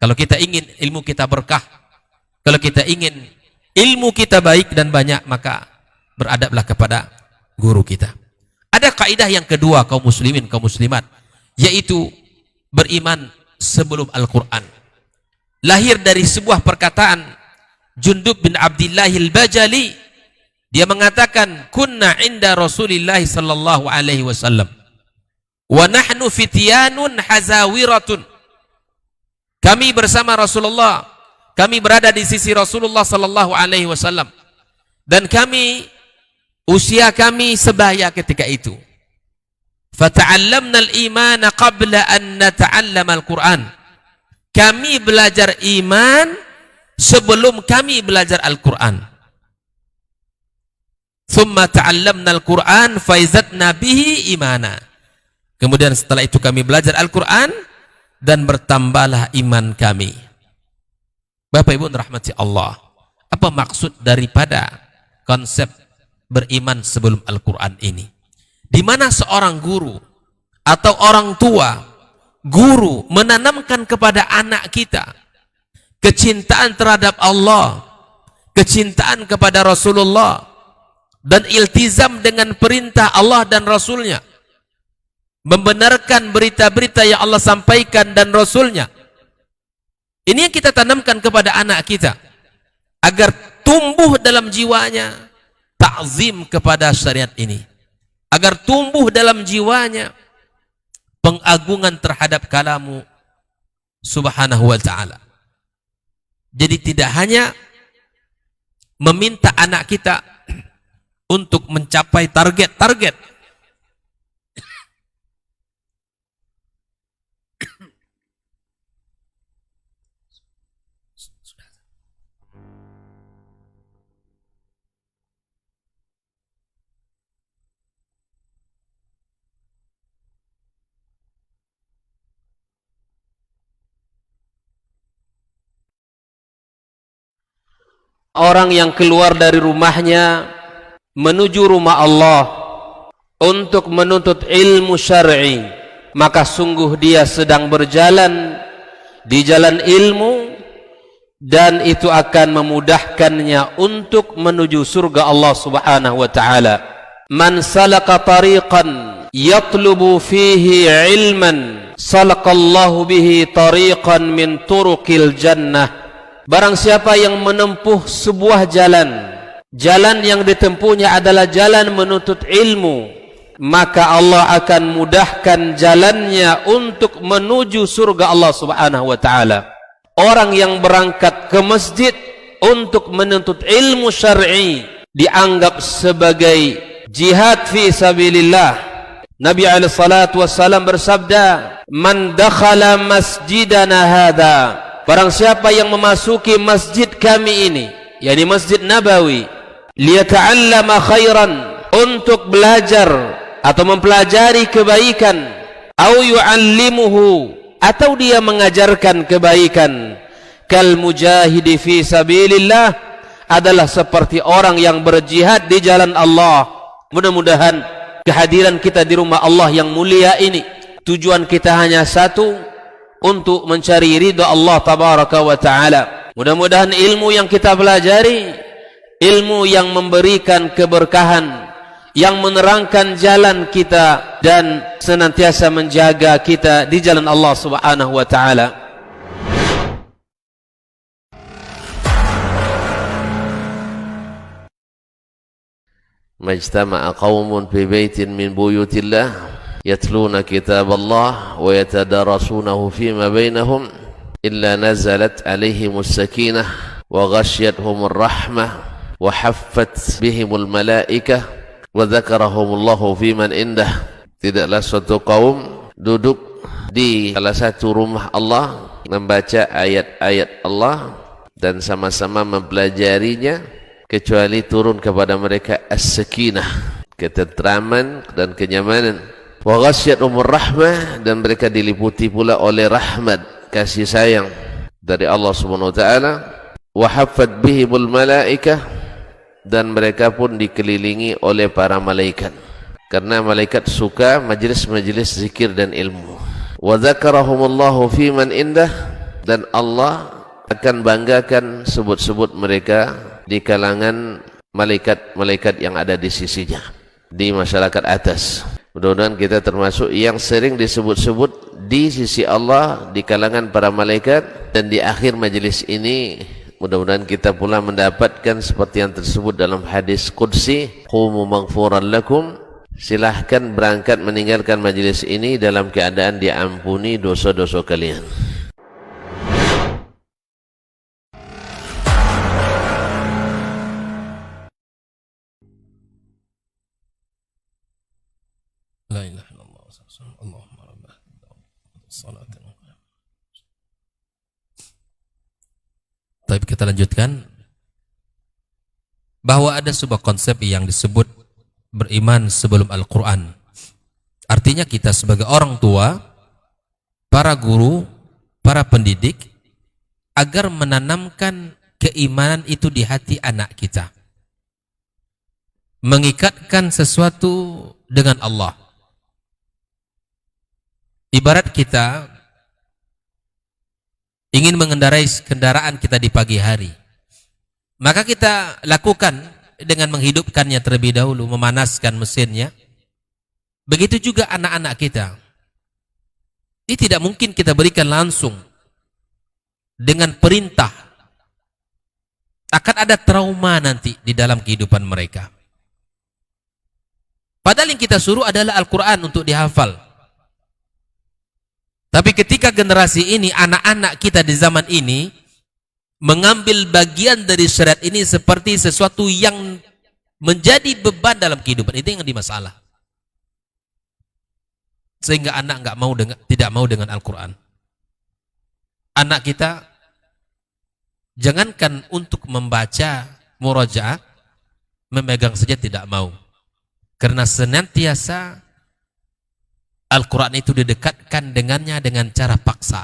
Kalau kita ingin ilmu kita berkah, kalau kita ingin ilmu kita baik dan banyak, maka beradablah kepada guru kita. Ada kaidah yang kedua kaum muslimin, kaum muslimat, yaitu beriman sebelum Al-Quran. Lahir dari sebuah perkataan Jundub bin Abdillah al-Bajali. Dia mengatakan, kunna inda Rasulillah sallallahu alaihi wasallam wa nahnu fityanun hazawiratun. Kami bersama Rasulullah, kami berada di sisi Rasulullah sallallahu alaihi wasallam, dan kami, usia kami sebaya ketika itu. Fata'allamna al-imana qabla an nata'allama al-Quran. Kami belajar iman sebelum kami belajar Al-Quran. Thumma ta'allamna al-Quran faizatna bihi imana. Kemudian setelah itu kami belajar Al-Quran dan bertambahlah iman kami. Bapak Ibu rahmati Allah, apa maksud daripada konsep beriman sebelum Al-Quran ini? Di mana seorang guru atau orang tua, guru menanamkan kepada anak kita kecintaan terhadap Allah, kecintaan kepada Rasulullah, dan iltizam dengan perintah Allah dan Rasulnya, membenarkan berita-berita yang Allah sampaikan dan Rasulnya. Ini yang kita tanamkan kepada anak kita, agar tumbuh dalam jiwanya ta'zim kepada syariat ini, agar tumbuh dalam jiwanya pengagungan terhadap kalamu subhanahu wa ta'ala. Jadi tidak hanya meminta anak kita untuk mencapai target-target, orang yang keluar dari rumahnya menuju rumah Allah untuk menuntut ilmu syar'i, maka sungguh dia sedang berjalan di jalan ilmu, dan itu akan memudahkannya untuk menuju surga Allah subhanahu wa ta'ala. Man salaka tariqan yatlubu fihi ilman salakallahu bihi tariqan min turuqil jannah. Barang siapa yang menempuh sebuah jalan, jalan yang ditempuhnya adalah jalan menuntut ilmu, maka Allah akan mudahkan jalannya untuk menuju surga Allah subhanahu wa ta'ala. Orang yang berangkat ke masjid untuk menuntut ilmu syar'i dianggap sebagai jihad fi sabilillah. Nabi SAW bersabda, man dakhala masjidana hadha, barang siapa yang memasuki masjid kami ini, yakni Masjid Nabawi, liyata'allama khairan, untuk untuk belajar atau mempelajari kebaikan, au yu'allimuhu, atau dia mengajarkan kebaikan, kal mujahidi fi sabilillah, adalah seperti orang yang berjihad di jalan Allah. Mudah-mudahan kehadiran kita di rumah Allah yang mulia ini, tujuan kita hanya satu, untuk mencari ridha Allah tabaraka wa ta'ala. Mudah-mudahan ilmu yang kita pelajari, ilmu yang memberikan keberkahan, yang menerangkan jalan kita dan senantiasa menjaga kita di jalan Allah subhanahu wa ta'ala. Majtama'a qawmun fi baitin min buyutillah yatluna kitab Allah wa yatadarasunahu fima bainahum illa nazalat alaihimus sakinah wa ghashiyatuhumur rahmah wa haffat bihimul malaikah wa dzakarahumullahu fiman indah. Tidaklah suatu kaum duduk di salah satu rumah Allah, membaca ayat-ayat Allah dan sama-sama mempelajarinya, kecuali turun kepada mereka as-sakinah, ketentraman dan kenyamanan. Wa ghasyiyatuhumur rahmah, dan mereka diliputi pula oleh rahmat, kasih sayang dari Allah Subhanahu wa taala. Wa haffat bihimul malaikah, dan mereka pun dikelilingi oleh para malaikat, karena malaikat suka majlis-majlis zikir dan ilmu. Wa dzakarahumullahu fiman indah, dan Allah akan banggakan sebut-sebut mereka di kalangan malaikat-malaikat yang ada di sisinya, di masyarakat atas. Mudah-mudahan kita termasuk yang sering disebut-sebut di sisi Allah, di kalangan para malaikat. Dan di akhir majelis ini mudah-mudahan kita pula mendapatkan seperti yang tersebut dalam hadis qudsi, qumu maghfuran lakum, silahkan berangkat meninggalkan majelis ini dalam keadaan diampuni dosa-dosa kalian. La ilaha illallah Allahumma rabbah salat. Tapi kita lanjutkan bahwa ada sebuah konsep yang disebut beriman sebelum Al-Quran. Artinya kita sebagai orang tua, para guru, para pendidik, agar menanamkan keimanan itu di hati anak kita, mengikatkan sesuatu dengan Allah. Ibarat kita ingin mengendarai kendaraan kita di pagi hari, maka kita lakukan dengan menghidupkannya terlebih dahulu, memanaskan mesinnya. Begitu juga anak-anak kita. Ini tidak mungkin kita berikan langsung dengan perintah. Akan ada trauma nanti di dalam kehidupan mereka. Padahal yang kita suruh adalah Al-Quran untuk dihafal. Tapi ketika generasi ini, anak-anak kita di zaman ini mengambil bagian dari syariat ini seperti sesuatu yang menjadi beban dalam kehidupan, itu yang dimasalah. Sehingga anak tidak mau dengan Al-Quran. Anak kita jangankan untuk membaca murajaah, memegang saja tidak mau. Karena senantiasa Al-Quran itu didekatkan dengannya dengan cara paksa,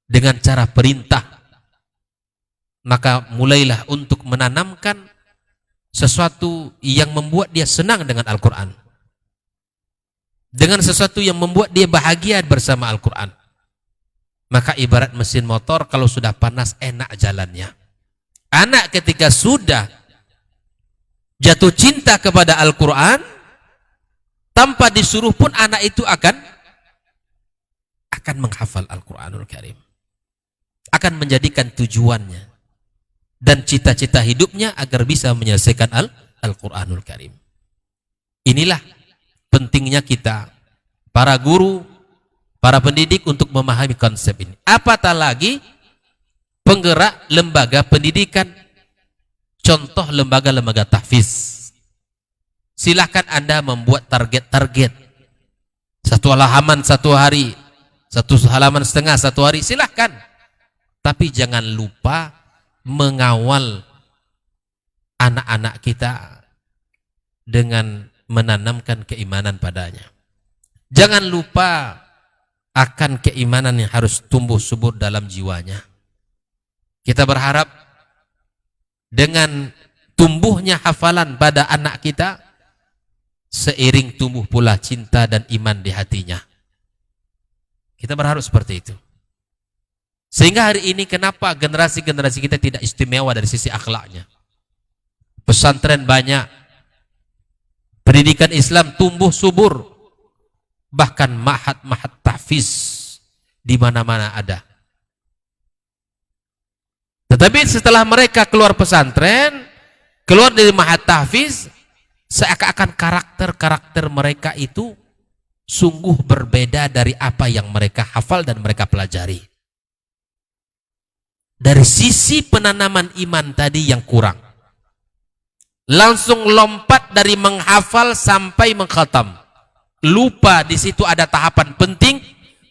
dengan cara perintah. Maka mulailah untuk menanamkan sesuatu yang membuat dia senang dengan Al-Quran, dengan sesuatu yang membuat dia bahagia bersama Al-Quran. Maka ibarat mesin motor, kalau sudah panas enak jalannya. Anak ketika sudah jatuh cinta kepada Al-Quran, tanpa disuruh pun anak itu akan menghafal Al-Quranul Karim, akan menjadikan tujuannya dan cita-cita hidupnya agar bisa menyelesaikan Al-Quranul Karim. Inilah pentingnya kita, para guru, para pendidik, untuk memahami konsep ini. Apatah lagi penggerak lembaga pendidikan, contoh lembaga-lembaga tahfiz. Silahkan Anda membuat target-target. Satu halaman satu hari, satu halaman setengah satu hari, silahkan. Tapi jangan lupa mengawal anak-anak kita dengan menanamkan keimanan padanya. Jangan lupa akan keimanan yang harus tumbuh subur dalam jiwanya. Kita berharap dengan tumbuhnya hafalan pada anak kita, seiring tumbuh pula cinta dan iman di hatinya. Kita berharap seperti itu. Sehingga hari ini kenapa generasi-generasi kita tidak istimewa dari sisi akhlaknya. Pesantren banyak, pendidikan Islam tumbuh subur, bahkan mahat-mahat tahfiz di mana-mana ada. Tetapi setelah mereka keluar pesantren, keluar dari mahat tahfiz, seakan-akan karakter-karakter mereka itu sungguh berbeda dari apa yang mereka hafal dan mereka pelajari. Dari sisi penanaman iman tadi yang kurang, langsung lompat dari menghafal sampai mengkhatam. Lupa di situ ada tahapan penting,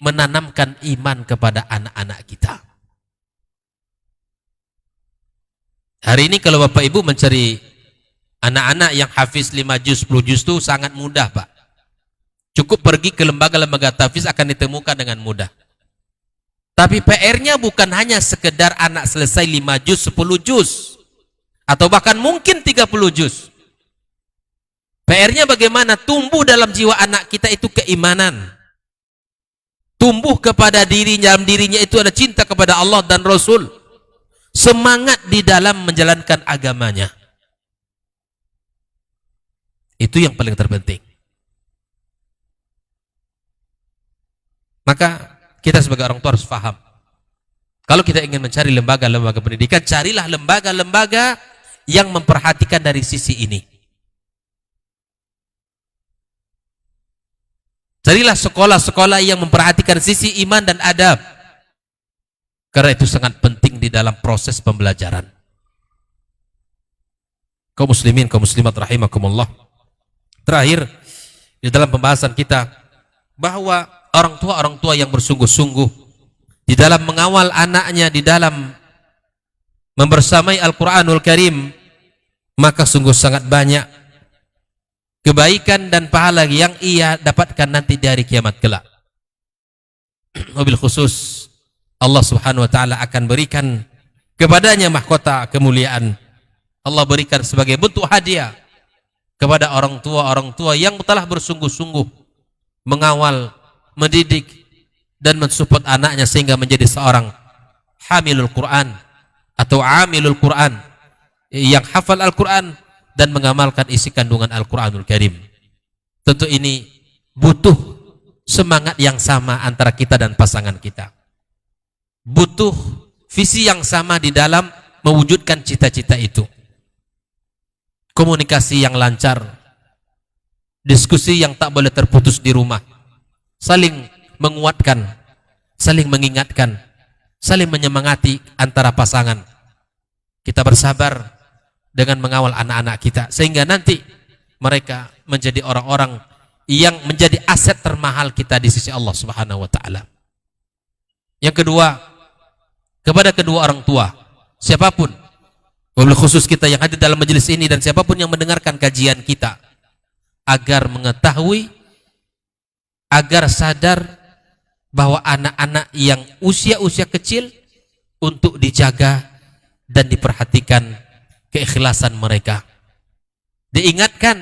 menanamkan iman kepada anak-anak kita. Hari ini kalau Bapak Ibu mencari anak-anak yang hafiz 5 juz, 10 juz itu sangat mudah, Pak. Cukup pergi ke lembaga-lembaga tahfiz akan ditemukan dengan mudah. Tapi PR-nya bukan hanya sekedar anak selesai 5 juz, 10 juz, atau bahkan mungkin 30 juz. PR-nya bagaimana tumbuh dalam jiwa anak kita itu keimanan. Tumbuh kepada dirinya, dalam dirinya itu ada cinta kepada Allah dan Rasul. Semangat di dalam menjalankan agamanya. Itu yang paling terpenting. Maka kita sebagai orang tua harus paham. Kalau kita ingin mencari lembaga-lembaga pendidikan, carilah lembaga-lembaga yang memperhatikan dari sisi ini. Carilah sekolah-sekolah yang memperhatikan sisi iman dan adab. Karena itu sangat penting di dalam proses pembelajaran. Kaum muslimin, kaum muslimat rahimakumullah. Terakhir, di dalam pembahasan kita, bahwa orang tua yang bersungguh-sungguh di dalam mengawal anaknya di dalam membersamai Al-Quranul Karim, maka sungguh sangat banyak kebaikan dan pahala yang ia dapatkan nanti di hari kiamat kelak. Wabil khusus Allah Subhanahu wa taala akan berikan kepadanya mahkota kemuliaan. Allah berikan sebagai bentuk hadiah kepada orang tua yang telah bersungguh-sungguh mengawal, mendidik dan mensupport anaknya sehingga menjadi seorang hamilul Quran atau amilul Quran, yang hafal Al-Quran dan mengamalkan isi kandungan Al-Quranul Karim. Tentu ini butuh semangat yang sama antara kita dan pasangan kita. Butuh visi yang sama di dalam mewujudkan cita-cita itu. Komunikasi yang lancar, diskusi yang tak boleh terputus di rumah, saling menguatkan, saling mengingatkan, saling menyemangati antara pasangan. Kita bersabar dengan mengawal anak-anak kita sehingga nanti mereka menjadi orang-orang yang menjadi aset termahal kita di sisi Allah Subhanahu wa taala. Yang kedua, kepada kedua orang tua, siapapun, wabil khusus kita yang hadir dalam majelis ini dan siapapun yang mendengarkan kajian kita, agar mengetahui, agar sadar bahwa anak-anak yang usia-usia kecil untuk dijaga dan diperhatikan keikhlasan mereka. Diingatkan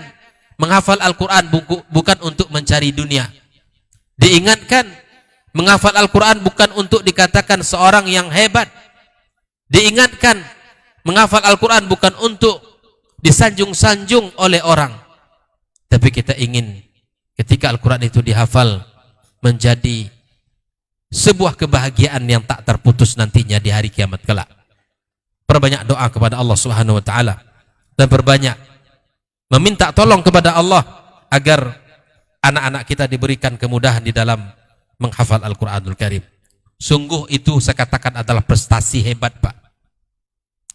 menghafal Al-Quran bukan untuk mencari dunia. Diingatkan menghafal Al-Quran bukan untuk dikatakan seorang yang hebat. Diingatkan menghafal Al-Quran bukan untuk disanjung-sanjung oleh orang. Tapi kita ingin ketika Al-Quran itu dihafal menjadi sebuah kebahagiaan yang tak terputus nantinya di hari kiamat kelak. Perbanyak doa kepada Allah Subhanahu wa taala dan perbanyak meminta tolong kepada Allah agar anak-anak kita diberikan kemudahan di dalam menghafal Al-Quranul Karim. Sungguh itu saya katakan adalah prestasi hebat, Pak.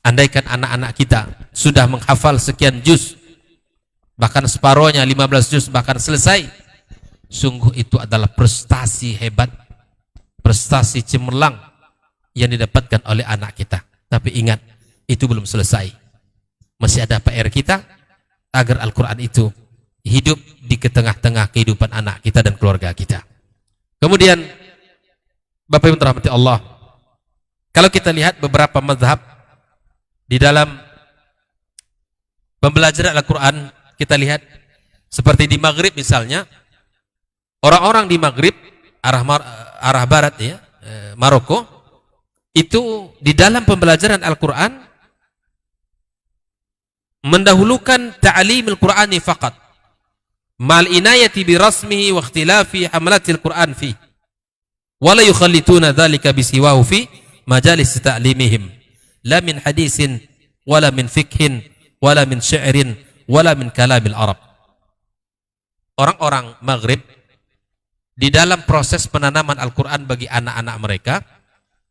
Andaikan anak-anak kita sudah menghafal sekian juz, bahkan separohnya 15 juz, bahkan selesai, sungguh itu adalah prestasi hebat, prestasi cemerlang yang didapatkan oleh anak kita. Tapi ingat, itu belum selesai. Masih ada PR kita agar Al-Quran itu hidup di tengah-tengah kehidupan anak kita dan keluarga kita. Kemudian Bapak Ibu rahmati Allah, kalau kita lihat beberapa mazhab di dalam pembelajaran Al-Quran, kita lihat seperti di Maghrib misalnya, orang-orang di Maghrib arah barat ya, Maroko, itu di dalam pembelajaran Al-Quran mendahulukan ta'limul Qur'ani faqat mal inayati bi rasmihi wa ikhtilafi hamlatil Qur'an fi wa la yukhallituna dhalika bisiwahu fi majalis ta'limihim la min hadisin wala min fikhin wala min syi'rin wala min kalamil Arab. Orang-orang Maghrib di dalam proses penanaman Al-Quran bagi anak-anak mereka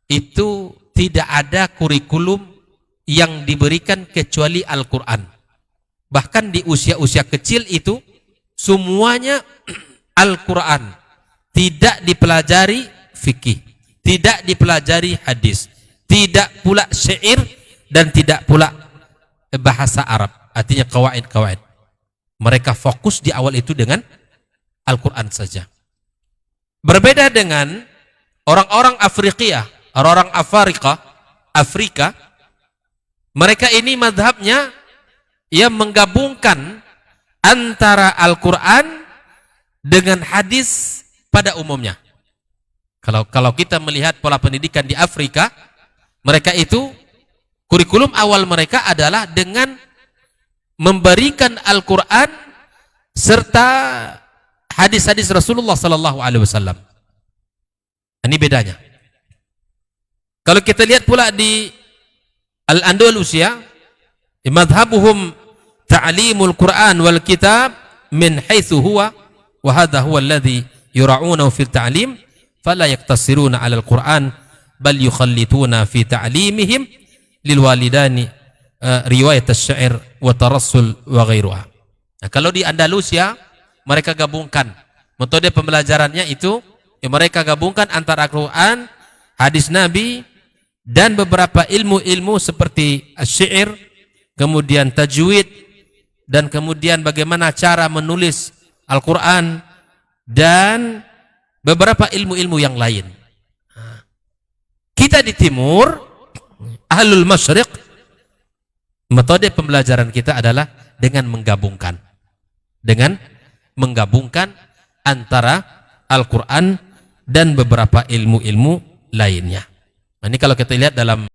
itu tidak ada kurikulum yang diberikan kecuali Al-Quran. Bahkan di usia-usia kecil itu semuanya Al-Quran, tidak dipelajari fikih, tidak dipelajari hadis, tidak pula syair, dan tidak pula bahasa Arab, artinya qawaid-qawaid. Mereka fokus di awal itu dengan Al-Quran saja. Berbeda dengan orang-orang Afrika, orang-orang Afrika, mereka ini mazhabnya yang menggabungkan antara Al-Quran dengan hadis pada umumnya. Kalau kita melihat pola pendidikan di Afrika, mereka itu kurikulum awal mereka adalah dengan memberikan Al-Quran serta hadis-hadis Rasulullah Sallallahu Alaihi Wasallam. Ini bedanya. Kalau kita lihat pula di Al-Andalusia, madhabuhum ta'limul Quran wal kitab min haitsu huwa wa hadha huwa alladhi yura'unahu fil ta'lim fala yaktasiruna 'ala al-Quran bal yukhallituna fi ta'limihim lil walidani riwayat asy-syair wa tarassul wa ghairuha. Nah, kalau di Andalusia mereka gabungkan metode pembelajarannya itu, mereka gabungkan antara Al-Quran, hadis Nabi, dan beberapa ilmu-ilmu seperti syair, kemudian tajwid, dan kemudian bagaimana cara menulis Al-Quran, dan beberapa ilmu-ilmu yang lain. Kita di timur, Ahlul Masyriq, metode pembelajaran kita adalah dengan menggabungkan antara Al-Quran dan beberapa ilmu-ilmu lainnya. Nah, ini kalau kita lihat dalam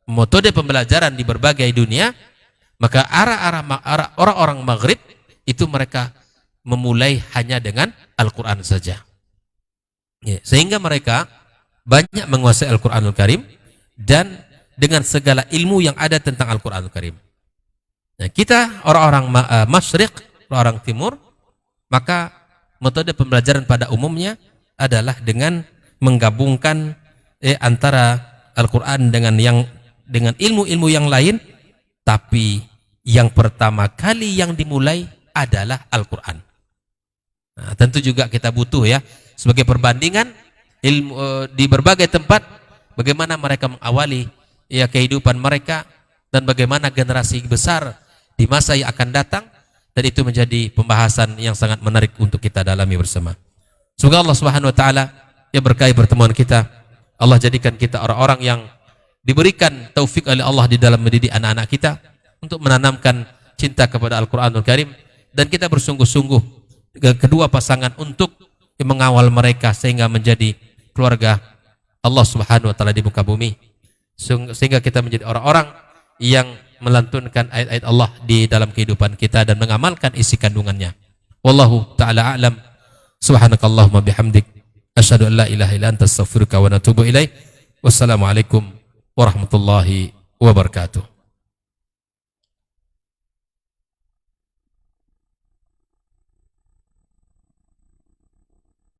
metode pembelajaran di berbagai dunia, maka arah orang-orang Maghrib itu mereka memulai hanya dengan Al-Quran saja. Ya, sehingga mereka banyak menguasai Al-Quranul Karim dan dengan segala ilmu yang ada tentang Al-Quranul Karim. Nah, kita orang-orang Masyriq, orang timur, maka metode pembelajaran pada umumnya adalah dengan menggabungkan antara Al-Quran dengan ilmu-ilmu yang lain, tapi yang pertama kali yang dimulai adalah Al-Quran. Nah, tentu juga kita butuh ya sebagai perbandingan ilmu di berbagai tempat, bagaimana mereka mengawali ya kehidupan mereka dan bagaimana generasi besar di masa yang akan datang, dan itu menjadi pembahasan yang sangat menarik untuk kita dalami bersama. Semoga Allah Subhanahu wa taala yang berkahi pertemuan kita, Allah jadikan kita orang-orang yang diberikan taufik oleh Allah di dalam mendidik anak-anak kita untuk menanamkan cinta kepada Al-Qur'anul Karim, dan kita bersungguh-sungguh kedua pasangan untuk mengawal mereka sehingga menjadi keluarga Allah Subhanahu wa taala di muka bumi, sehingga kita menjadi orang-orang yang melantunkan ayat-ayat Allah di dalam kehidupan kita dan mengamalkan isi kandungannya. Wallahu taala a'lam. Subhanakallahumma bihamdik asyhadu an la ilaha illa anta astaghfiruka wa atubu ilaik. Wassalamualaikum warahmatullahi wabarakatuh.